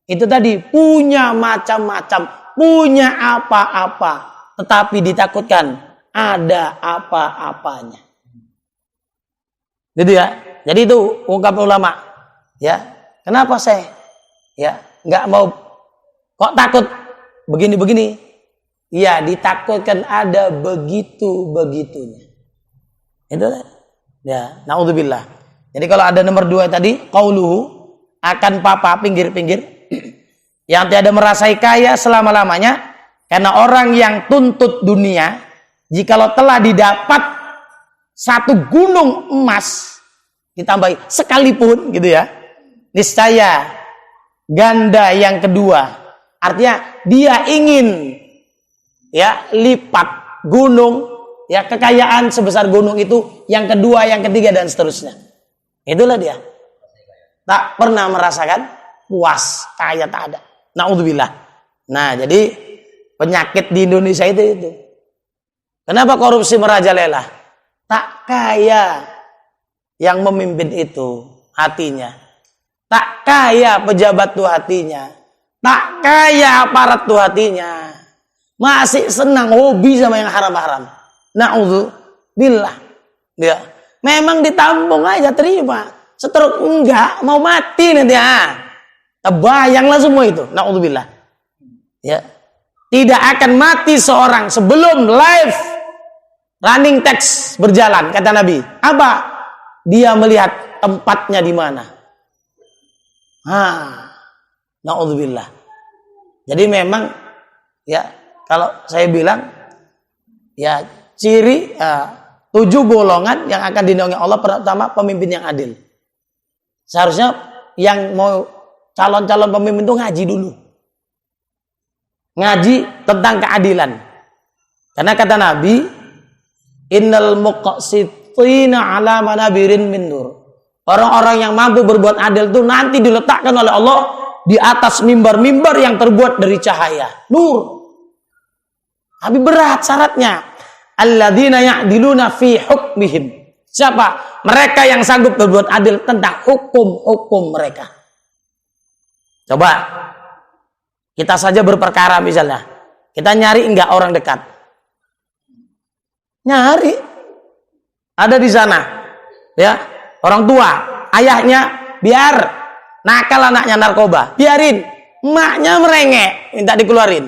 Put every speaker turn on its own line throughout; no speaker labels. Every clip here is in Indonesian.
Itu tadi punya macam-macam, punya apa-apa, tetapi ditakutkan ada apa-apanya. Gitu ya. Jadi itu ungkap ulama. Ya, kenapa saya nggak mau, kok takut begini-begini? Ya, ditakutkan ada begitu-begitunya. Itu ya, naudzubillah. Jadi kalau ada nomor 2 tadi, qauluhu, akan papa pinggir-pinggir yang tiada merasai kaya selama-lamanya, karena orang yang tuntut dunia, jikalau telah didapat satu gunung emas ditambahi sekalipun gitu ya, niscaya ganda yang kedua. Artinya dia ingin lipat gunung, kekayaan sebesar gunung itu, yang kedua, yang ketiga, dan seterusnya. Itulah dia. Tak pernah merasakan puas, kaya tak ada. Naudzubillah. Nah, jadi penyakit di Indonesia itu. Kenapa korupsi merajalela? Tak kaya yang memimpin itu hatinya. Tak kaya pejabat tuh hatinya. Tak kaya aparat tuh hatinya. Masih senang hobi sama yang haram-haram. Naudzubillah. Ya. Memang ditampung aja, terima. Seteruk enggak, mau mati nanti. Bayanglah semua itu. Naudzubillah. Ya. Tidak akan mati seorang sebelum live running text berjalan, kata Nabi. Apa? Dia melihat tempatnya di mana. Naudzubillah. Jadi memang kalau saya bilang ciri 7 golongan yang akan dinaungi Allah. Pertama, pemimpin yang adil. Seharusnya yang mau calon-calon pemimpin itu ngaji dulu. Ngaji tentang keadilan. Karena kata Nabi, innal muqsitina ala manabirin min nur. Orang-orang yang mampu berbuat adil itu nanti diletakkan oleh Allah di atas mimbar-mimbar yang terbuat dari cahaya, nur. Tapi berat syaratnya. Alladzina ya'diluna fi hukmihim. Siapa? Mereka yang sanggup berbuat adil tentang hukum-hukum mereka. Coba kita saja berperkara misalnya. Kita nyari enggak orang dekat? Nyari. Ada di sana. Ya, orang tua, ayahnya biar nakal anaknya narkoba, biarin. Emaknya merengek, minta dikeluarin.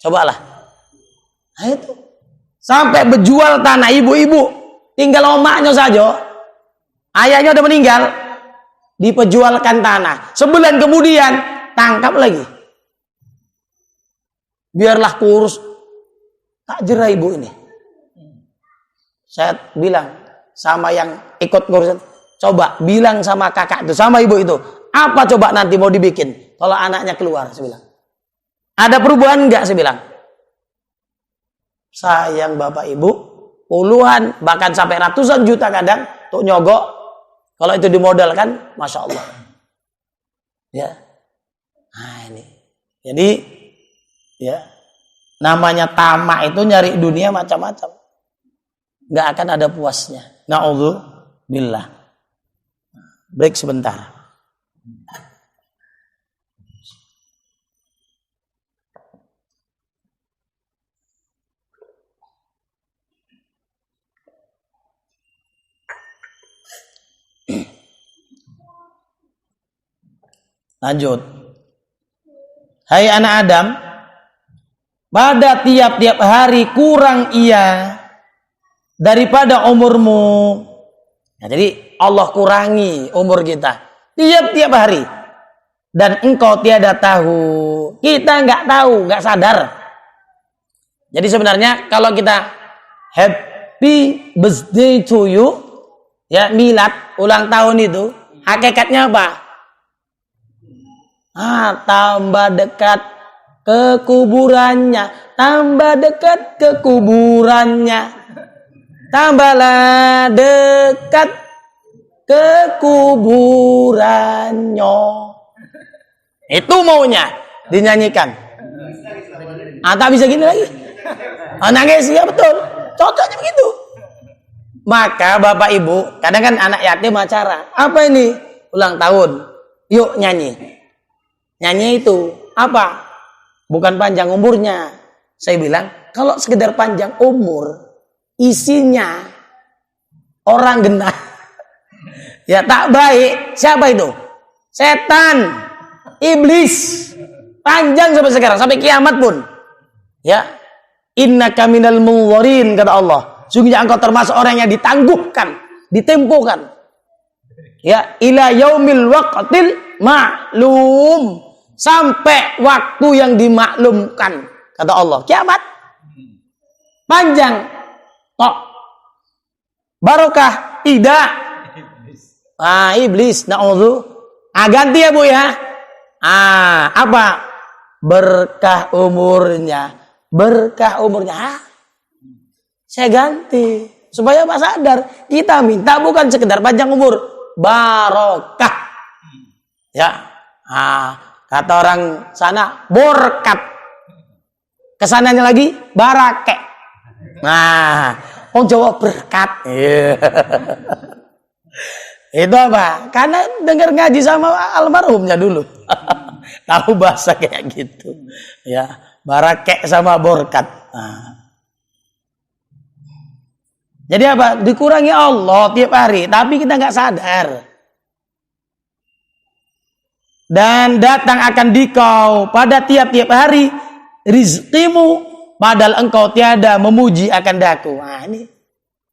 Cobalah. Nah itu. Sampai berjual tanah ibu-ibu. Tinggal omaknya saja. Ayahnya udah meninggal. Diperjualkan tanah. Sebulan kemudian tangkap lagi. Biarlah kurus. Tak jera ibu ini. Saya bilang sama yang ikut ngurusin, coba bilang sama kakak itu, sama ibu itu, apa coba nanti mau dibikin kalau anaknya keluar. Saya bilang, ada perubahan enggak? Saya bilang, sayang bapak ibu, puluhan bahkan sampai ratusan juta kadang untuk nyogok. Kalau itu dimodalkan, masya Allah. Ya, nah ini. Jadi, namanya tamak itu nyari dunia macam-macam, nggak akan ada puasnya. Na'udzubillah. Break sebentar. Lanjut. Hai anak Adam, pada tiap-tiap hari kurang ia daripada umurmu. Nah, jadi Allah kurangi umur kita tiap-tiap hari. Dan engkau tiada tahu. Kita nggak tahu, nggak sadar. Jadi sebenarnya kalau kita happy birthday to you, milad, ulang tahun itu, hakikatnya apa? Tambah dekat ke kuburannya, tambah dekat ke kuburannya. Tambahlah dekat ke kuburannya. Itu maunya dinyanyikan. Tak bisa gini lagi. Nangis ya betul. Cocoknya begitu. Maka bapak ibu, kadang kan anak yatim acara. Apa ini? Ulang tahun. Yuk nyanyi. Nyanyi itu apa? Bukan panjang umurnya. Saya bilang, kalau sekedar panjang umur, isinya orang genah. Ya tak baik. Siapa itu? Setan. Iblis. Panjang sampai sekarang. Sampai kiamat pun. Ya. Innaka minal munzirin, kata Allah. Sungguhnya engkau termasuk orang yang ditangguhkan, ditempuhkan. Ya, ila yaumil waqtil ma'lum, sampai waktu yang dimaklumkan, kata Allah. Kiamat. Panjang. Tok. Barokah tidak. Iblis, na'udzu. Ganti ya, Bu ya. Apa? Berkah umurnya. Berkah umurnya. Saya ganti supaya Pak sadar, kita minta bukan sekedar panjang umur, barokah. Ya. Kata orang sana borkat. Kesananya lagi barake. Orang Jawa berkat. Itu apa? Karena dengar ngaji sama almarhumnya dulu. Tahu bahasa kayak gitu. Ya, barake sama borkat. Jadi apa? Dikurangi Allah tiap hari, tapi kita nggak sadar. Dan datang akan dikau pada tiap-tiap hari rizkimu, padahal engkau tiada memuji akan daku. Ini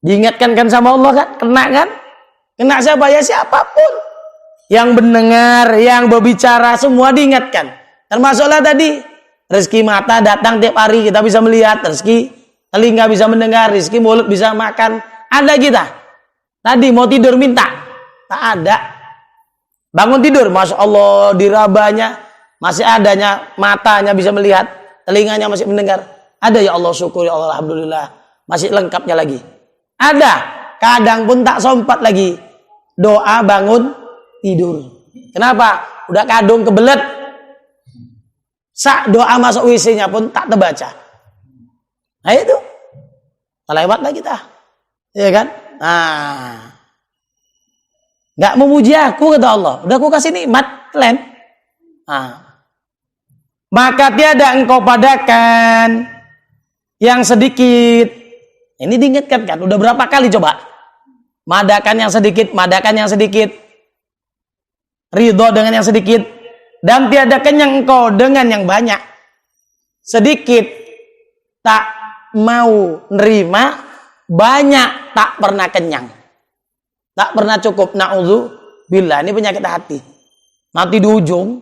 diingatkan kan sama Allah kan? Kena kan? Kena siapa? Ya siapapun yang mendengar, yang berbicara, semua diingatkan. Termasuklah tadi rezeki mata datang tiap hari, kita bisa melihat. Rezeki telinga bisa mendengar, rezeki mulut bisa makan. Ada kita. Tadi mau tidur minta, tak ada. Bangun tidur, masya Allah, dirabanya masih adanya, matanya bisa melihat, telinganya masih mendengar. Ada, ya Allah, syukur, ya Allah, alhamdulillah, masih lengkapnya lagi. Ada, kadang pun tak sempat lagi doa bangun tidur. Kenapa? Udah kadung kebelet. Sak doa masuk WC-nya pun tak terbaca. Nah itu, terlewatlah kita, ya kan? Nggak memuji aku, kata Allah. Udah aku kasih nikmat, kalian. Maka tiada engkau padakan yang sedikit. Ini diingatkan kan? Udah berapa kali coba? Madakan yang sedikit, madakan yang sedikit. Ridho dengan yang sedikit. Dan tiada kenyang engkau dengan yang banyak. Sedikit tak mau nerima, banyak tak pernah kenyang. Tak pernah cukup. Na'udzubillah. Ini penyakit hati. Nanti di ujung,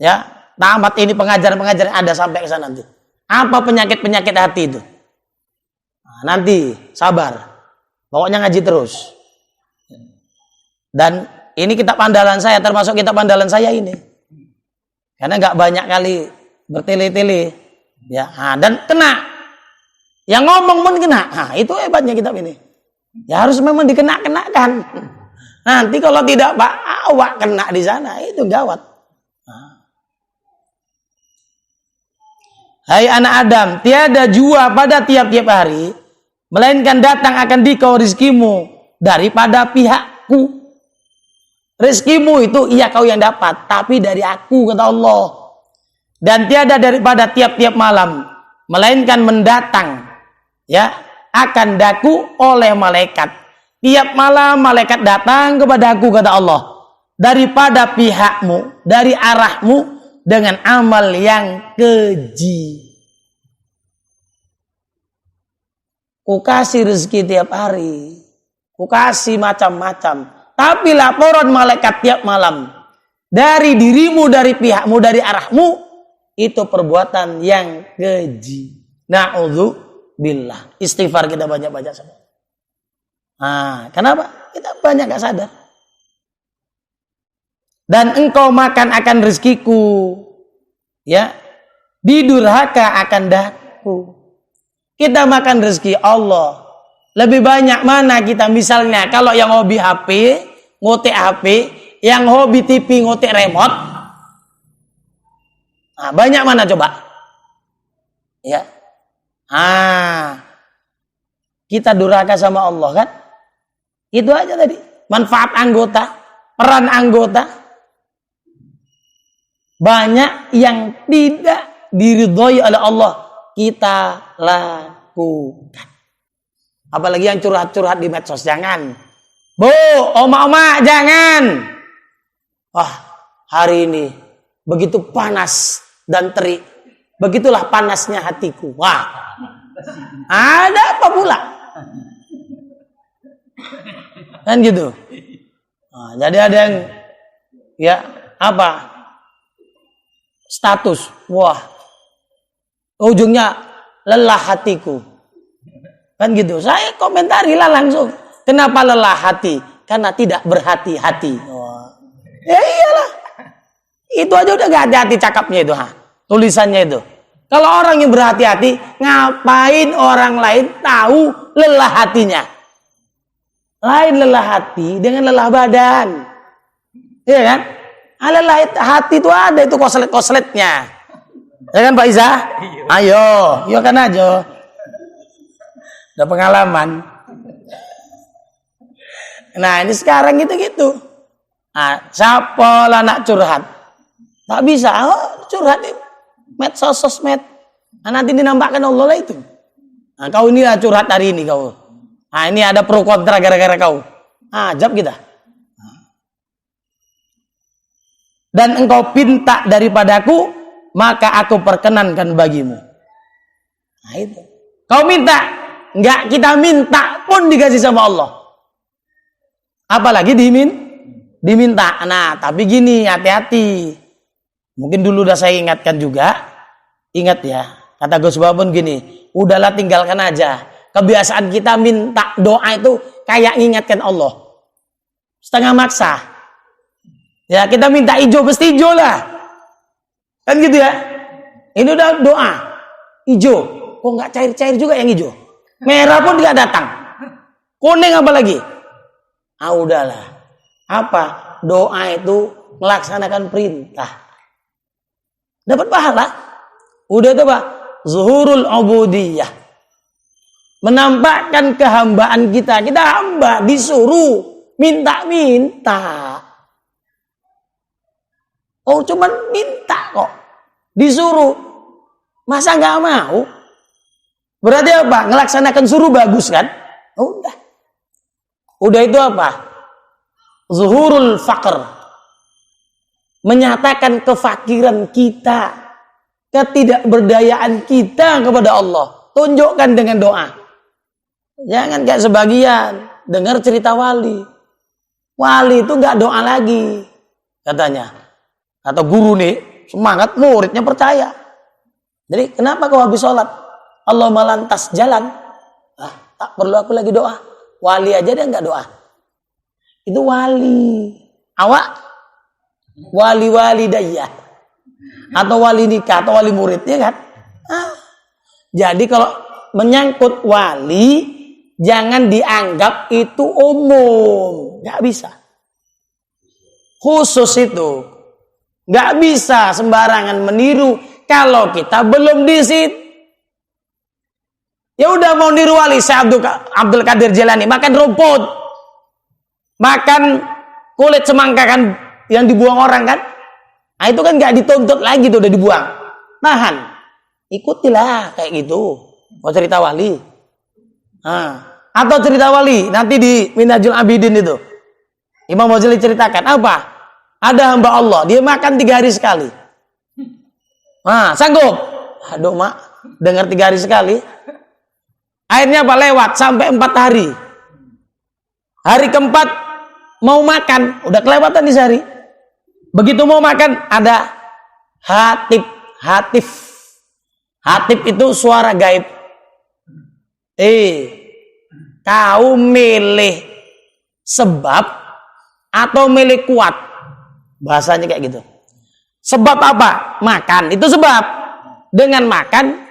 ya, tamat ini pengajaran-pengajaran ada sampai ke sana nanti. Apa penyakit-penyakit hati itu? Nanti sabar. Pokoknya ngaji terus. Dan ini kitab andalan saya, termasuk kitab andalan saya ini. Karena nggak banyak kali bertele-tele, ya. Dan kena. Yang ngomong pun kena. Itu hebatnya kitab ini. Ya harus memang dikena-kenakan. Nanti kalau tidak Pak, awak kena di sana, itu gawat. Hai anak Adam, tiada jua pada tiap-tiap hari, melainkan datang akan dikau rizkimu daripada pihakku. Rizkimu itu iya kau yang dapat, tapi dari aku, kata Allah. Dan tiada daripada tiap-tiap malam, melainkan mendatang, ya, akan daku oleh malaikat. Tiap malam malaikat datang kepada aku, kata Allah, daripada pihakmu, dari arahmu, dengan amal yang keji. Ku kasih rezeki tiap hari, ku kasih macam-macam, tapi laporan malaikat tiap malam dari dirimu, dari pihakmu, dari arahmu, itu perbuatan yang keji. Na'udzubillah. Istighfar kita banyak-banyak sama. Kenapa? Kita banyak gak sadar. Dan engkau makan akan rezekiku, ya, didurhaka akan daku. Kita makan rezeki Allah. Lebih banyak mana kita, misalnya kalau yang hobi HP, ngotek HP, yang hobi TV, ngotek remote. Banyak mana coba? Ya. Kita durhaka sama Allah kan? Itu aja tadi. Manfaat anggota, peran anggota. banyak yang tidak diridhoi oleh Allah kita lakukan. Apalagi yang curhat-curhat di medsos, jangan. Bu, oma-oma, jangan. Wah, hari ini begitu panas dan terik. Begitulah panasnya hatiku. Wah, ada apa pula? Kan gitu. Nah, jadi ada yang ya apa? Status. Wah, ujungnya lelah hatiku. Kan gitu. Saya komentari lah langsung. Kenapa lelah hati? Karena tidak berhati-hati. Wah. Ya iyalah. Itu aja udah gak hati-hati cakapnya itu. Tulisannya itu. Kalau orang yang berhati-hati, ngapain orang lain tahu lelah hatinya? Lain lelah hati dengan lelah badan. Iya kan? Lelah hati itu ada itu koslet-kosletnya. Ya kan Pak Iza? Ayo, yuk kan aja. Udah pengalaman. Nah ini sekarang gitu-gitu. Nah, siapa lah nak curhat? Tak bisa. Oh, curhat di medsos, sosmed. Nah, nanti dinambahkan Allah lah itu. Nah, kau inilah curhat hari ini kau. Nah, ini ada pro kontra gara-gara kau. Ajab kita. Dan engkau pinta daripadaku, maka aku perkenankan bagimu. Nah itu. Kau minta, enggak kita minta pun dikasih sama Allah. Apalagi diminta. Nah, tapi gini, hati-hati. Mungkin dulu udah saya ingatkan juga. Ingat ya, kata Gus Babun gini, udahlah tinggalkan aja. Kebiasaan kita minta doa itu kayak ngingatkan Allah. Setengah maksa. Ya, kita minta hijau, pasti hijau lah. Kan gitu ya. Ini udah doa. Hijau. Kok nggak cair-cair juga yang hijau? Merah pun tidak datang. Kuning apa lagi? Ah udahlah. Apa? Doa itu melaksanakan perintah. Dapat pahala. Udah itu Pak. Zuhurul ubudiyah. Menampakkan kehambaan kita. Kita hamba, disuruh minta-minta. Oh cuman minta kok. Disuruh. Masa nggak mau? Berarti apa? Ngelaksanakan suruh bagus kan? Udah. Udah itu apa? Zuhurul faqr. Menyatakan kefakiran kita. Ketidakberdayaan kita kepada Allah. Tunjukkan dengan doa. Jangan kayak sebagian. Dengar cerita wali. Wali itu nggak doa lagi. Katanya. Atau guru nih. Semangat muridnya percaya. Jadi kenapa kau habis sholat? Allah melantas jalan. Tak perlu aku lagi doa. Wali aja dia nggak doa. Itu wali. Awak? Wali-wali daya. Atau wali nikah. Atau wali murid. Ya kan? Jadi kalau menyangkut wali. Jangan dianggap itu umum. Nggak bisa. Khusus itu. Nggak bisa sembarangan meniru. Kalau kita belum di situ. Ya udah mau niru wali. Saya Abdul Qadir Jailani. Makan rumput. Makan kulit semangka kan. Yang dibuang orang kan. Nah itu kan nggak dituntut lagi tuh udah dibuang. Tahan. Ikutilah kayak gitu. Mau cerita wali. Atau cerita wali nanti di Minhajul Abidin itu Imam Ghazali ceritakan apa? Ada hamba Allah dia makan 3 hari sekali. Sanggup? Aduh mak, dengar 3 hari sekali. Akhirnya apa? Lewat sampai 4 hari. Hari keempat mau makan, udah kelewatan di sehari. Begitu mau makan ada hatib. Hatib itu suara gaib. Kau milih sebab atau milih kuat? Bahasanya kayak gitu. Sebab apa? Makan. Itu sebab. Dengan makan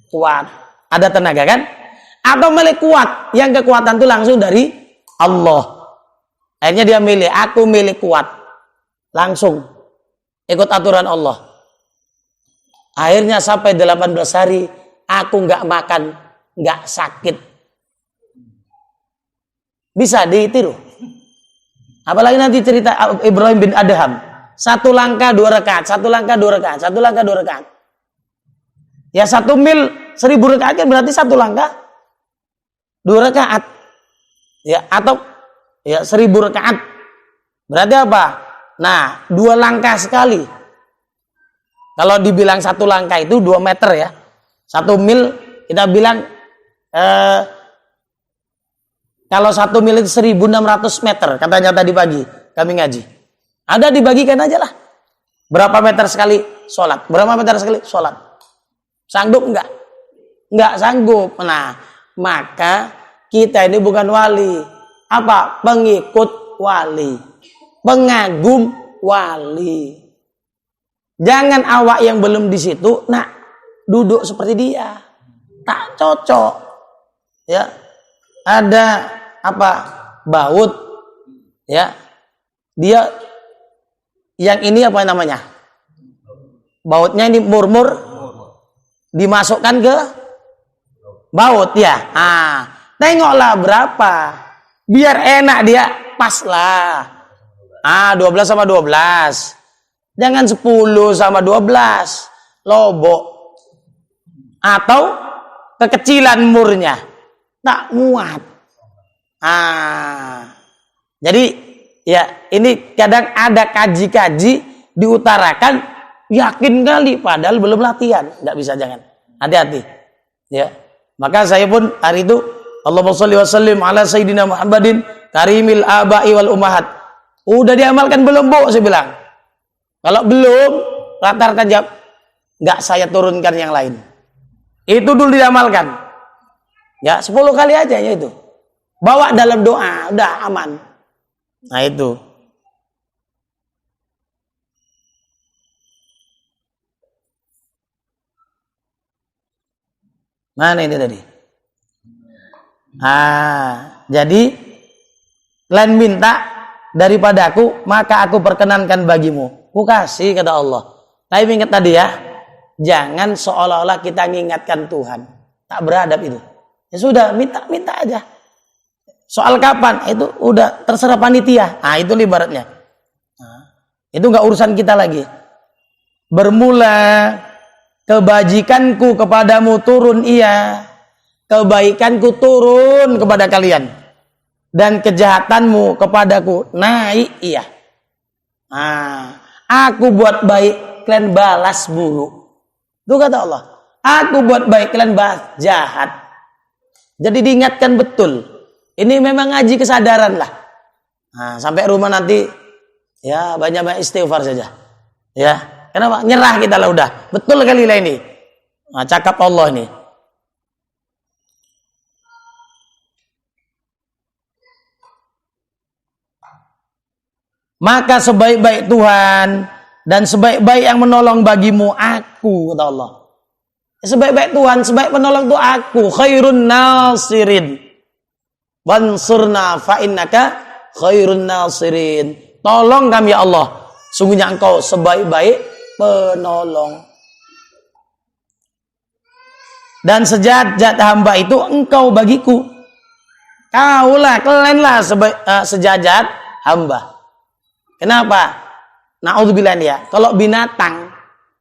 kuat. Ada tenaga kan? Atau milih kuat. Yang kekuatan itu langsung dari Allah. Akhirnya dia milih. Aku milih kuat. Langsung. Ikut aturan Allah. Akhirnya sampai 18 hari. Aku nggak makan. Nggak sakit. Bisa ditiru. Apalagi nanti cerita Ibrahim bin Adham. Satu langkah 2 rakaat, satu langkah 2 rakaat, satu langkah 2 rakaat. Ya 1 mil 1000 rakaat kan berarti satu langkah 2 rakaat. Ya, atau ya 1000 rakaat. Berarti apa? Nah, 2 langkah sekali. Kalau dibilang satu langkah itu 2 meter ya. 1 mil kita bilang kalau 1 mil itu 1600 meter katanya tadi pagi kami ngaji. Ada dibagikan aja lah. Berapa meter sekali sholat? Berapa meter sekali sholat? Sanggup enggak? Enggak sanggup. Nah, maka kita ini bukan wali. Apa? Pengikut wali. Pengagum wali. Jangan awak yang belum di situ, nah duduk seperti dia. Tak cocok. Ya. Ada apa? Baut. Ya. Dia yang ini apa namanya? Bautnya ini murmur dimasukkan ke baut ya. Tengoklah berapa. Biar enak dia pas lah. 12 sama 12. Jangan 10 sama 12. Lobok. Atau kekecilan murnya. Tak muat. Jadi ya ini kadang ada kaji-kaji diutarakan yakin kali padahal belum latihan. Nggak bisa, jangan. Hati-hati. Ya. Maka saya pun hari itu Allahumma sholli wa sallim ala sayyidina Muhammadin karimil abai wal ummahat. Udah diamalkan belum, Bu? Saya bilang. Kalau belum, rata-rata jawab, nggak saya turunkan yang lain. Itu dulu diamalkan. Ya, 10 kali aja ya itu. Bawa dalam doa, udah aman. Nah itu. Mana ini tadi? Jadi lain minta daripada aku, maka aku perkenankan bagimu. Ku kasih kata Allah. Tapi ingat tadi ya, jangan seolah-olah kita mengingatkan Tuhan. Tak beradab itu. Ya sudah, minta aja. Soal kapan? Itu udah terserah panitia. Itu ibaratnya. Itu nggak urusan kita lagi. Bermula kebajikanku kepadamu turun iya. Kebaikanku turun kepada kalian. Dan kejahatanmu kepadaku naik iya. Aku buat baik, kalian balas buruk. Itu kata Allah. Aku buat baik, kalian balas jahat. Jadi diingatkan betul. Ini memang ngaji kesadaran lah. Sampai rumah nanti ya banyak istighfar saja. Ya, kenapa? Nyerah kita lah udah. Betul kali lah ini. Cakap Allah ini. Maka sebaik-baik Tuhan dan sebaik-baik yang menolong bagimu aku, kata Allah. Sebaik-baik Tuhan, sebaik penolong itu aku, khairun nasirin. Wansurna fa innaka khairun nasirin. Tolong kami ya Allah. Sungguhnya engkau sebaik-baik penolong. Dan sejat hamba itu engkau bagiku. Kaulah, kalianlah sejajat hamba. Kenapa? Na'udzubillah ya. Kalau binatang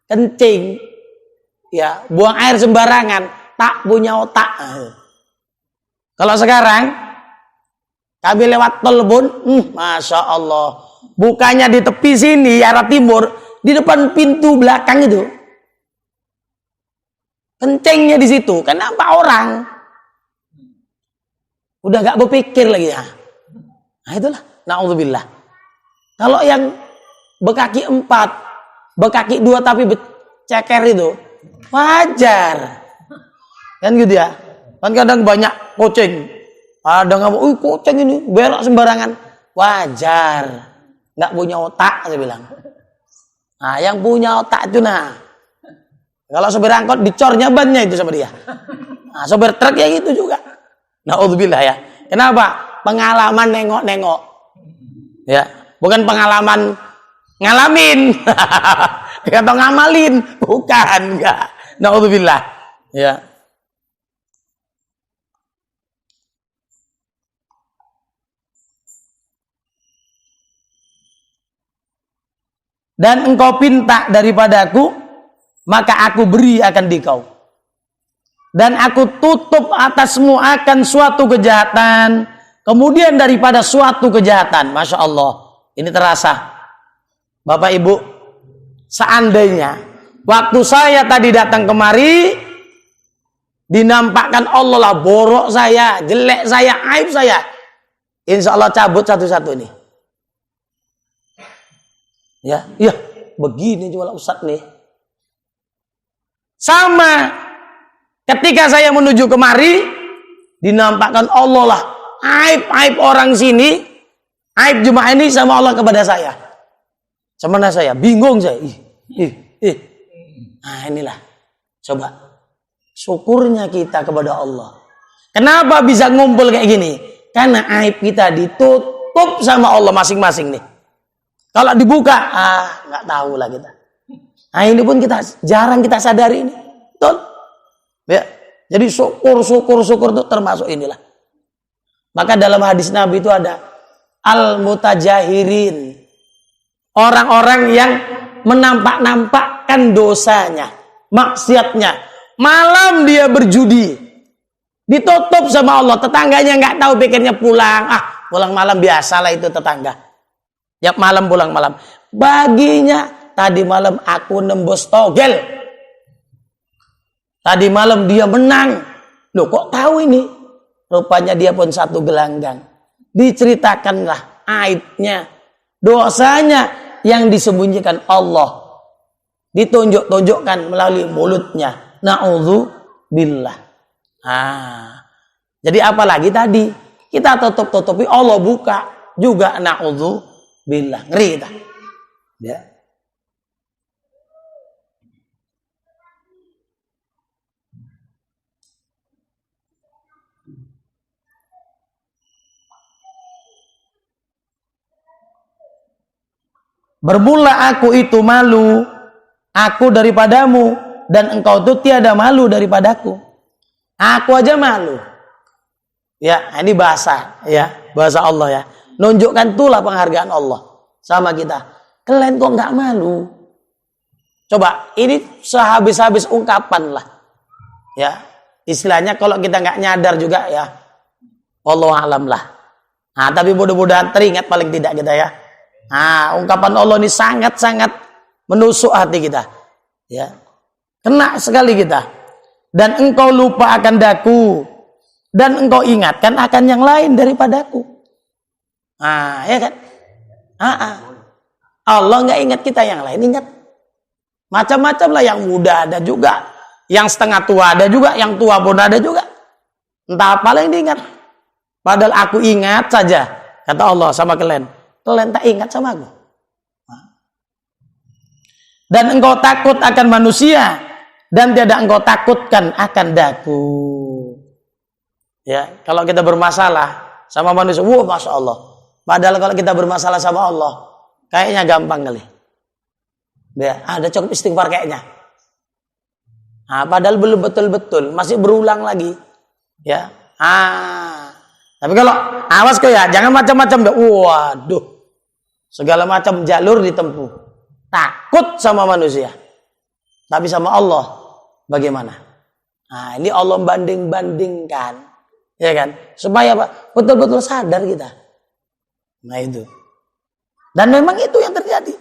kencing, ya buang air sembarangan, tak punya otak. Kalau sekarang kami lewat tol pun, masya Allah, bukannya di tepi sini arah timur, di depan pintu belakang itu, kencingnya di situ. Kenapa orang? Udah gak berpikir lagi ya. Nah itulah, na'udzubillah. Kalau yang berkaki 4, berkaki 2 tapi ceker itu, wajar. Kan gitu ya. Kan kadang banyak kucing. Ada ngomong, kucing ini berak sembarangan. Wajar. Nggak punya otak, saya bilang. Yang punya otak itu kalau sopir angkot dicornya bannya itu sama dia. Sopir truk ya gitu juga. Na'udzubillah ya. Kenapa? Pengalaman nengok-nengok. Ya, bukan pengalaman ngalamin. Atau ngamalin, bukan, enggak. Na'udzubillah. Ya. dan engkau pinta daripadaku, maka aku beri akan dikau. Dan aku tutup atasmu akan suatu kejahatan, kemudian daripada suatu kejahatan. Masya Allah, ini terasa. Bapak Ibu, seandainya waktu saya tadi datang kemari, dinampakkan Allah lah borok saya, jelek saya, aib saya, insya Allah cabut satu-satu nih. Ya, begini juga Ustaz nih. Sama ketika saya menuju kemari, dinampakkan Allah lah aib-aib orang sini, aib jemaah ini sama Allah kepada saya. Semana saya bingung saya. Nah inilah, coba syukurnya kita kepada Allah. Kenapa bisa ngumpul kayak gini? Karena aib kita ditutup sama Allah masing-masing nih. Kalau dibuka, nggak tahu lah kita. Nah ini pun kita jarang kita sadari ini, betul? Ya, jadi syukur itu termasuk inilah. Maka dalam hadis Nabi itu ada al-mutajahirin, orang-orang yang menampak-nampakkan dosanya, maksiatnya. Malam dia berjudi, ditutup sama Allah. Tetangganya nggak tahu, pikirnya pulang. Pulang malam biasalah itu tetangga. Ya malam pulang malam. Baginya tadi malam aku nembus togel. Tadi malam dia menang. Loh kok tahu ini? Rupanya dia pun satu gelanggang. Diceritakanlah aibnya, dosanya yang disembunyikan Allah. Ditunjuk-tunjukkan melalui mulutnya. Na'udzubillah. Jadi apalagi tadi kita tutup-tutupi, Allah buka juga na'udzubillah. Ngeri kita. Ya. Bermula aku itu malu, aku daripadamu, dan engkau itu tiada malu daripadaku. Aku aja malu. Ya, ini bahasa, ya, bahasa Allah ya. Nunjukkan itulah penghargaan Allah sama kita. Kalian kok nggak malu? Coba, ini sehabis-habis ungkapan lah. Ya, istilahnya kalau kita nggak nyadar juga ya, Allah alam lah. Nah, tapi mudah-mudahan teringat paling tidak kita ya. Nah, ungkapan Allah ini sangat-sangat menusuk hati kita. Ya, kena sekali kita. Dan engkau lupa akan daku, dan engkau ingatkan akan yang lain daripadaku. Ya kan? Allah nggak ingat kita, yang lain ingat. Macam-macam lah, yang muda ada juga, yang setengah tua ada juga, yang tua pun ada juga. Entah apa yang diingat. Padahal aku ingat saja, kata Allah sama kalian. Kalian tak ingat sama aku. Dan engkau takut akan manusia, dan tidak engkau takutkan akan daku. Ya, kalau kita bermasalah sama manusia, masya Allah. Padahal kalau kita bermasalah sama Allah, kayaknya gampang kali. Ya, ada cukup istighfar kayaknya. Padahal belum betul-betul, masih berulang lagi. Ya, tapi kalau awas kok ya, jangan macam-macam. Waduh, segala macam jalur ditempuh. Takut sama manusia, tapi sama Allah bagaimana? Ini Allah banding-bandingkan, ya kan? Supaya apa? Betul-betul sadar kita. Nah itu. Dan memang itu yang terjadi.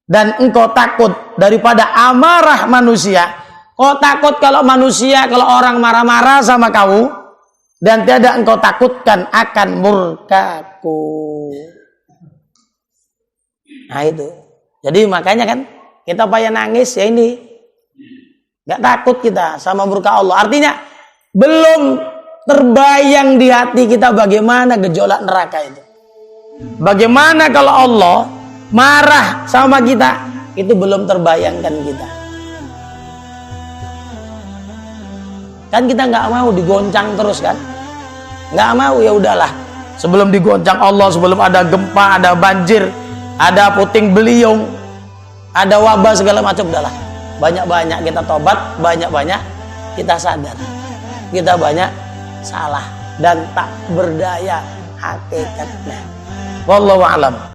Dan engkau takut daripada amarah manusia. Kau takut kalau manusia, kalau orang marah-marah sama kamu, dan tiada engkau takutkan akan murkaku. Nah itu. Jadi makanya kan kita payah nangis ya ini. Gak takut kita sama murka Allah. Artinya belum terbayang di hati kita bagaimana gejolak neraka itu. Bagaimana kalau Allah marah sama kita, itu belum terbayangkan kita. Kan kita nggak mau digoncang terus kan? Nggak mau, ya udahlah. Sebelum digoncang Allah, sebelum ada gempa, ada banjir, ada puting beliung, ada wabah segala macam, udahlah. Banyak-banyak kita tobat, banyak-banyak kita sadar. Kita banyak salah dan tak berdaya hakikatnya. Wallahu a'lam.